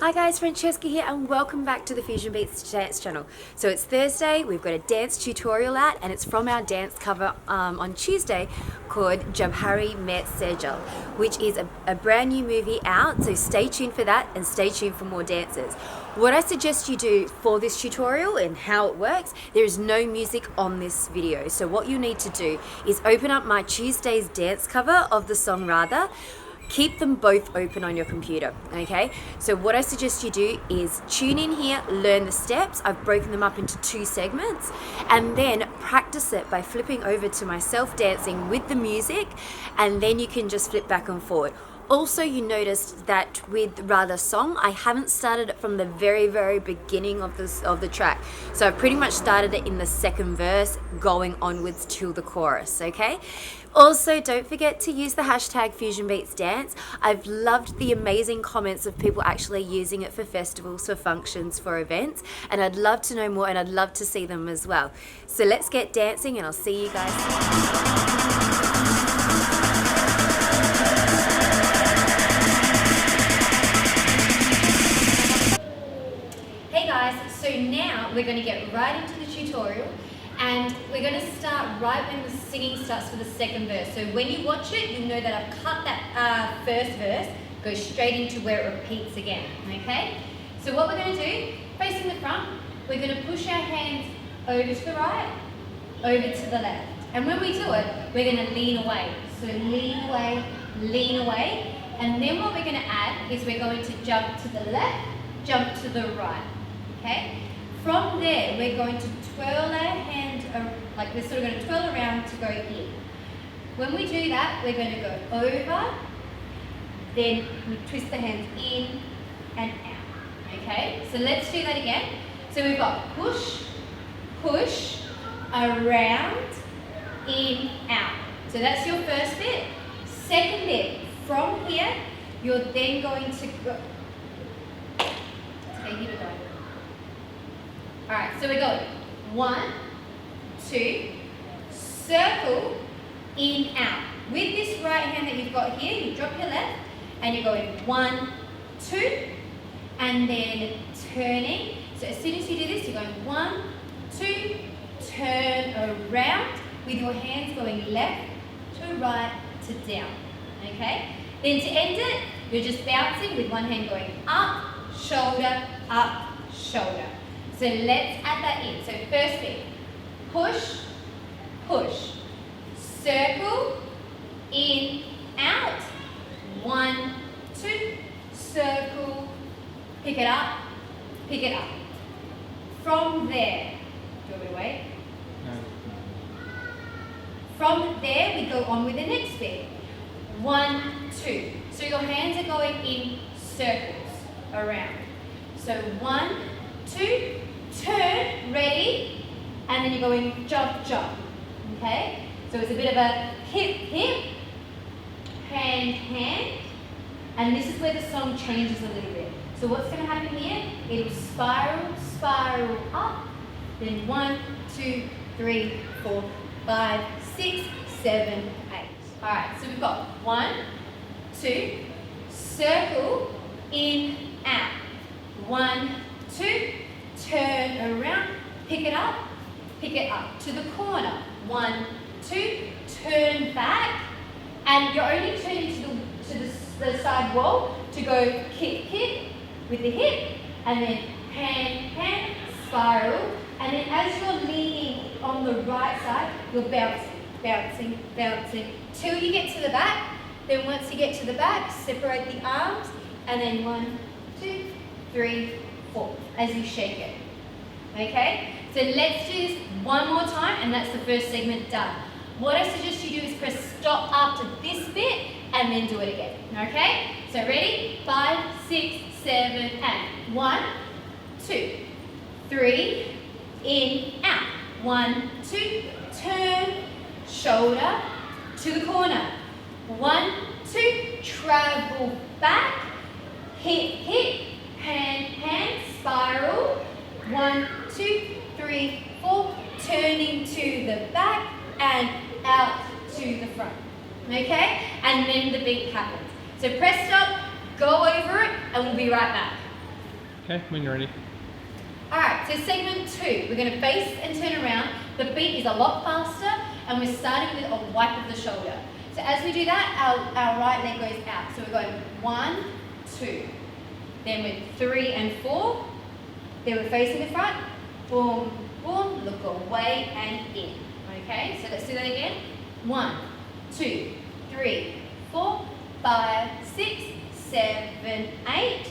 Hi guys, Francesca here and welcome back to the Fusion Beats Dance channel. So it's Thursday, we've got a dance tutorial out and it's from our dance cover on Tuesday called Jab Hari Met Sejal, which is a brand new movie out, so stay tuned for that and stay tuned for more dances. What I suggest you do for this tutorial and how it works, there is no music on this video. So what you need to do is open up my Tuesday's dance cover of the song Radha. Keep them both open on your computer, okay? So what I suggest you do is tune in here, learn the steps. I've broken them up into 2 segments, and then practice it by flipping over to myself dancing with the music, and then you can just flip back and forward. Also, you noticed that with Radha's song, I haven't started it from the very beginning of the track. So I've pretty much started it in the second verse, going onwards to the chorus, okay? Also, don't forget to use the hashtag FusionBeatsDance. I've loved the amazing comments of people actually using it for festivals, for functions, for events, and I'd love to know more and I'd love to see them as well. So let's get dancing and I'll see you guys soon. So now we're going to get right into the tutorial and we're going to start right when the singing starts for the second verse. So when you watch it, you'll know that I've cut that first verse, go straight into where it repeats again, okay? So what we're going to do, facing the front, we're going to push our hands over to the right, over to the left. And when we do it, we're going to lean away. So lean away. And then what we're going to add is we're going to jump to the left, jump to the right. Okay? From there, we're going to twirl our hand, like we're sort of going to twirl around to go in. When we do that, we're going to go over, then we twist the hands in and out. Okay? So let's do that again. So we've got push, around, in, out. So that's your first bit. Second bit, from here, you're then going to go. Okay, here we go. Alright, so we're going 1, 2, circle, in, out. With this right hand that you've got here, you drop your left, and you're going 1, 2, and then turning. So as soon as you do this, you're going 1, 2, turn around, with your hands going left to right to down. Okay? Then to end it, you're just bouncing with one hand going up, shoulder, So let's add that in. So first bit, push, circle, in, out, 1, 2, circle, pick it up. From there, do you want me to wait? No. From there, we go on with the next bit. 1, 2. So your hands are going in circles around. So 1, 2, turn, ready, and then you're going jump, okay? So it's a bit of a hip, hand, and this is where the song changes a little bit. So what's going to happen here? It'll spiral up, then 1, 2, 3, 4, 5, 6, 7, 8. Alright, so we've got 1, 2, circle, in, out. 1, 2, turn around, pick it up to the corner. 1, 2, turn back, and you're only turning to the side wall to go kick with the hip, and then hand, spiral, and then as you're leaning on the right side, you're bouncing, till you get to the back. Then once you get to the back, separate the arms, and then 1, 2, 3, 4, as you shake it. Okay? So let's do this one more time, and that's the first segment done. What I suggest you do is press stop after this bit, and then do it again. Okay? So ready? 5, 6, 7, and 1, 2, 3, in, out. 1, 2, turn, shoulder to the corner. 1, 2, travel back, hip, hand, spiral. 1, 2, 3, 4, turning to the back and out to the front. Okay? And then the beat happens. So press stop, go over it, and we'll be right back. Okay, when you're ready. Alright, so segment 2, we're going to face and turn around. The beat is a lot faster and we're starting with a wipe of the shoulder. So as we do that, our right leg goes out. So we're going 1, 2, then we're 3 and 4, then we're facing the front, boom, boom, look away and in. Okay, so let's do that again. 1, 2, 3, 4, 5, 6, 7, 8,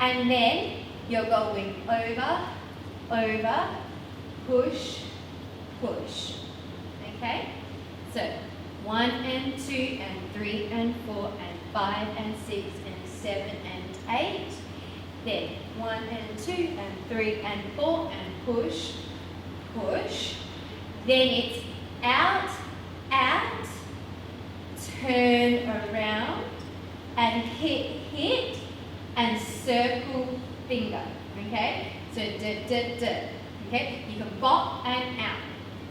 and then you're going over, over, push, push. Okay? So 1 and 2 and 3 and 4 and 5 and 6 and 7 and 8. Then 1 and 2 and 3 and 4 and push, push. Then it's out, out, turn around and hit and circle finger. Okay? So okay? You can bop and out.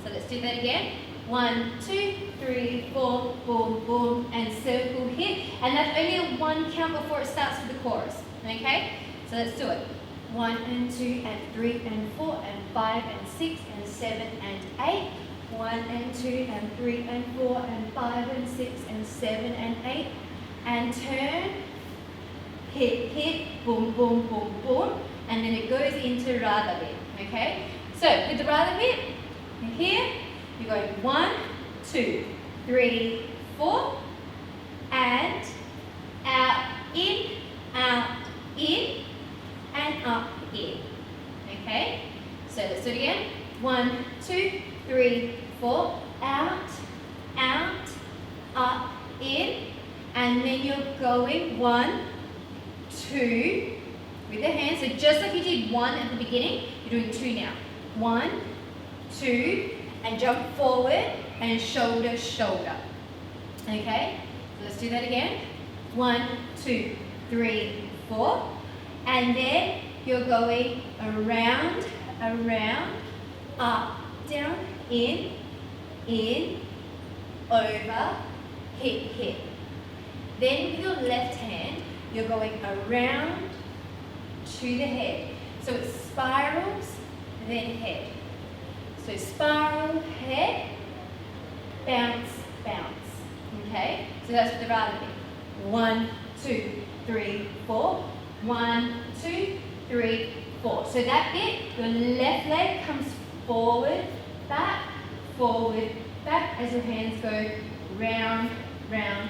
So let's do that again. 1, 2, 3, 4, boom, boom, and circle hit. And that's only a 1 count before it starts with the chorus. Okay? So let's do it. 1 and 2 and 3 and 4 and 5 and 6 and 7 and 8. 1 and 2 and 3 and 4 and 5 and 6 and 7 and 8. And turn, hit, boom, boom, boom, boom. And then it goes into Radha bit. Okay? So with the Radha bit, here, you're going 1, 2, 3, 4, and out, in, and up, in. Okay? So let's do it again. 1, 2, 3, 4, out, up, in, and then you're going 1, 2, with the hands. So just like you did 1 at the beginning, you're doing 2 now. 1, 2, and jump forward and shoulder, shoulder. Okay? So let's do that again. 1, 2, 3, 4. And then you're going around, up, down, in, over, hit. Then with your left hand, you're going around to the head. So it spirals, then head. So spiral, head, bounce, bounce. Okay? So that's what the Radha bit. 1, 2, 3, 4. 1, 2, 3, 4. So that bit, your left leg comes forward, back, as your hands go round, round,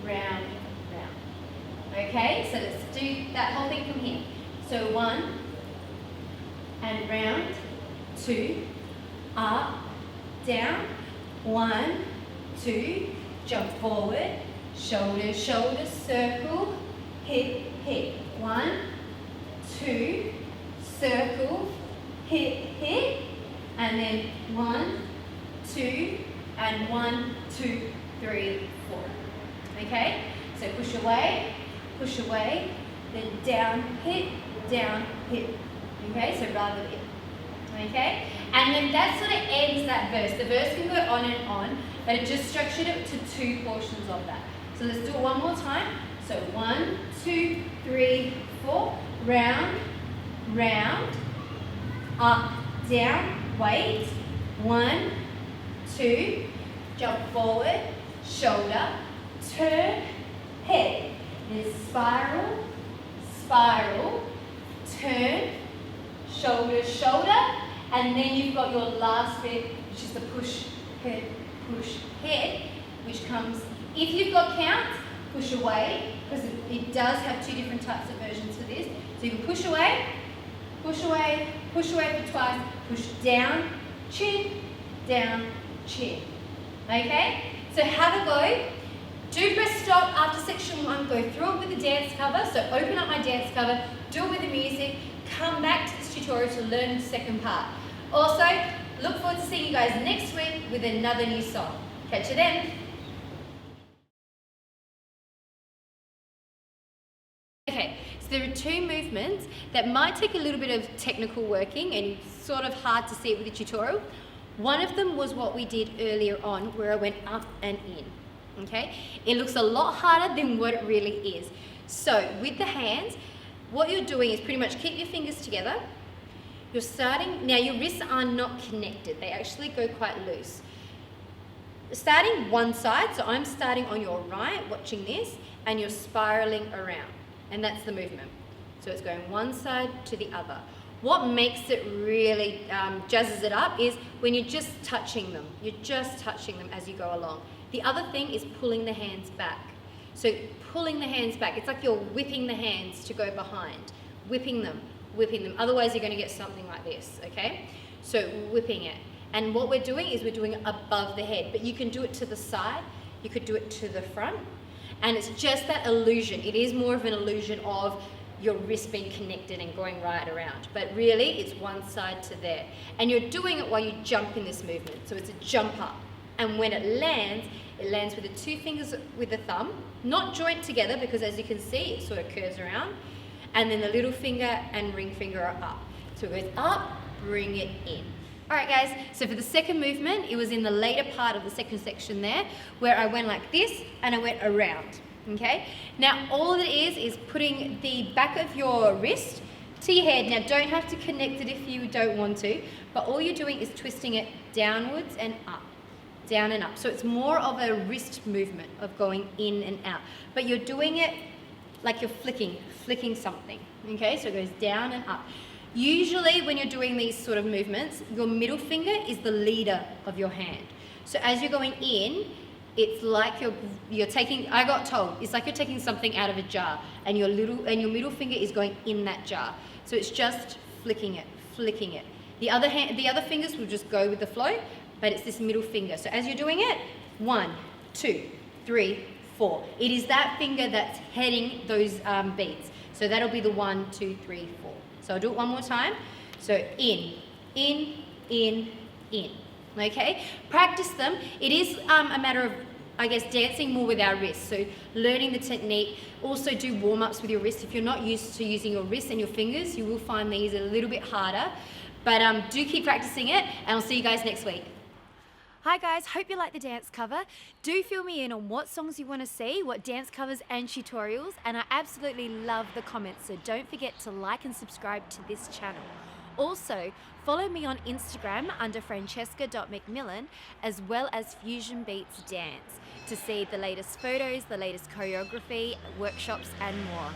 round, round. Okay? So let's do that whole thing from here. So 1, and round, 2, up, down, 1, 2, jump forward, shoulder, shoulder, circle, hit, 1, 2, circle, hit, and then 1, 2, and 1, 2, 3, 4. Okay? So push away, then down, hit. Okay? So rather hit. Okay? And then that sort of ends that verse. The verse can go on and on, but it just structured it to 2 portions of that. So let's do it one more time. So 1, 2, 3, 4, round, up, down, wait, 1, 2, jump forward, shoulder, turn, head. Then spiral, turn, shoulder, shoulder, and then you've got your last bit, which is the push, head, which comes, if you've got counts, push away, because it does have 2 different types of versions for this. So you can push away for twice, push down, chin. Okay? So have a go. Do press stop after section 1, go through it with the dance cover. So open up my dance cover, do it with the music, come back to this tutorial to learn the second part. Also, look forward to seeing you guys next week with another new song. Catch you then. Okay, so there are 2 movements that might take a little bit of technical working and sort of hard to see it with the tutorial. One of them was what we did earlier on, where I went up and in. Okay, it looks a lot harder than what it really is. So with the hands, what you're doing is pretty much keep your fingers together. You're starting, now your wrists are not connected. They actually go quite loose. Starting one side, so I'm starting on your right, watching this, and you're spiraling around. And that's the movement. So it's going one side to the other. What makes it really jazzes it up is when you're just touching them. You're just touching them as you go along. The other thing is pulling the hands back. So pulling the hands back, it's like you're whipping the hands to go behind. Whipping them. Otherwise you're going to get something like this, okay? So whipping it. And what we're doing is we're doing it above the head, but you can do it to the side, you could do it to the front, and it's just that illusion. It is more of an illusion of your wrist being connected and going right around, but really it's one side to there. And you're doing it while you jump in this movement, so it's a jump up. And when it lands with the two fingers with the thumb, not joint together, because as you can see, it sort of curves around, and then the little finger and ring finger are up. So it goes up, bring it in. All right guys, so for the second movement, it was in the later part of the second section there, where I went like this and I went around, okay? Now all it is putting the back of your wrist to your head. Now don't have to connect it if you don't want to, but all you're doing is twisting it downwards and up, down and up. So it's more of a wrist movement of going in and out, but you're doing it like you're flicking something, okay? So it goes down and up. Usually when you're doing these sort of movements, your middle finger is the leader of your hand. So as you're going in, it's like you're taking, I got told, it's like you're taking something out of a jar and your middle finger is going in that jar. So it's just flicking it. The other fingers will just go with the flow, but it's this middle finger. So as you're doing it, 1, 2, 3, 4. It is that finger that's heading those beats. So that'll be the 1, 2, 3, 4. So I'll do it one more time. So in. Okay? Practice them. It is a matter of, I guess, dancing more with our wrists. So learning the technique. Also do warm-ups with your wrists. If you're not used to using your wrists and your fingers, you will find these a little bit harder. But do keep practicing it, and I'll see you guys next week. Hi guys, hope you like the dance cover. Do fill me in on what songs you want to see, what dance covers and tutorials, and I absolutely love the comments, so don't forget to like and subscribe to this channel. Also, follow me on Instagram under Francesca.McMillan, as well as Fusion Beats Dance, to see the latest photos, the latest choreography, workshops and more.